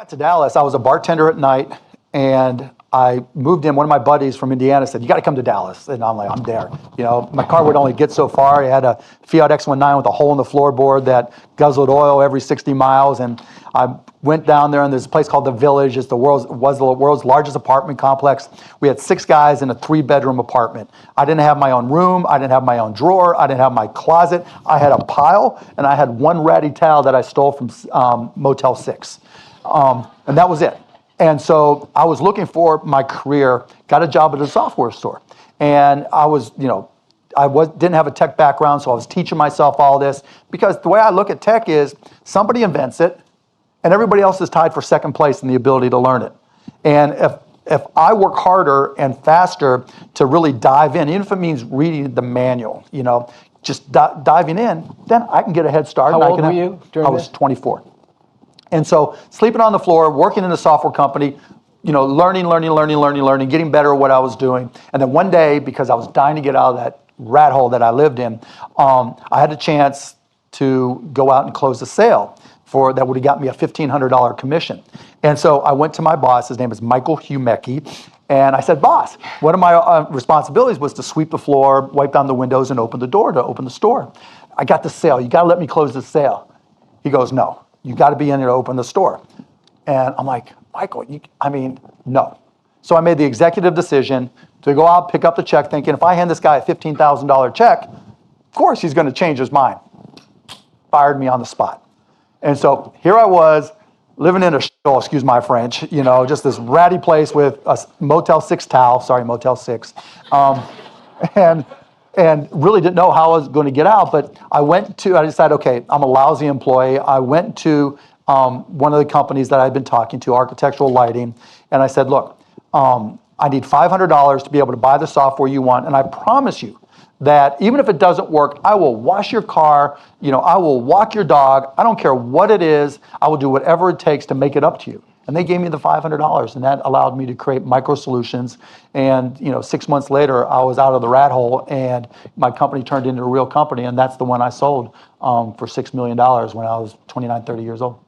got to Dallas, I was a bartender at night, and I moved in. One of my buddies from Indiana said, "You got to come to Dallas." And I'm like, "I'm there." You know, my car would only get so far. It had a Fiat X19 with a hole in the floorboard that guzzled oil every 60 miles. And I went down there, and there's a place called The Village. It's was the world's largest apartment complex. We had 6 guys in a 3-bedroom apartment. I didn't have my own room. I didn't have my own drawer. I didn't have my closet. I had a pile, and I had one ratty towel that I stole from Motel 6. And that was it. And so I was looking for my career, got a job at a software store. And I was, didn't have a tech background, so I was teaching myself all this. Because the way I look at tech is somebody invents it, and everybody else is tied for second place in the ability to learn it. And if I work harder and faster to really dive in, even if it means reading the manual, just diving in, then I can get a head start. How old were you during I was 24. And so sleeping on the floor, working in a software company, learning, getting better at what I was doing. And then one day, because I was dying to get out of that rat hole that I lived in, I had a chance to go out and close a sale that would have got me a $1,500 commission. And so I went to my boss, his name is Michael Humecki, and I said, "Boss, one of my responsibilities was to sweep the floor, wipe down the windows, and open the door to open the store. I got the sale. You got to let me close the sale." He goes, "No. You got to be in there to open the store." And I'm like, "Michael, no." So I made the executive decision to go out, pick up the check, thinking if I hand this guy a $15,000 check, of course he's going to change his mind. Fired me on the spot. And so here I was, living in a shithole, excuse my French, just this ratty place with a Motel 6 towel, sorry, Motel 6, and really didn't know how I was going to get out. But I decided, okay, I'm a lousy employee. I went to one of the companies that I'd been talking to, Architectural Lighting, and I said, "Look, I need $500 to be able to buy the software you want, and I promise you that even if it doesn't work, I will wash your car, I will walk your dog, I don't care what it is, I will do whatever it takes to make it up to you." And they gave me the $500, and that allowed me to create Micro Solutions. And 6 months later, I was out of the rat hole, and my company turned into a real company, and that's the one I sold for $6 million when I was 29, 30 years old.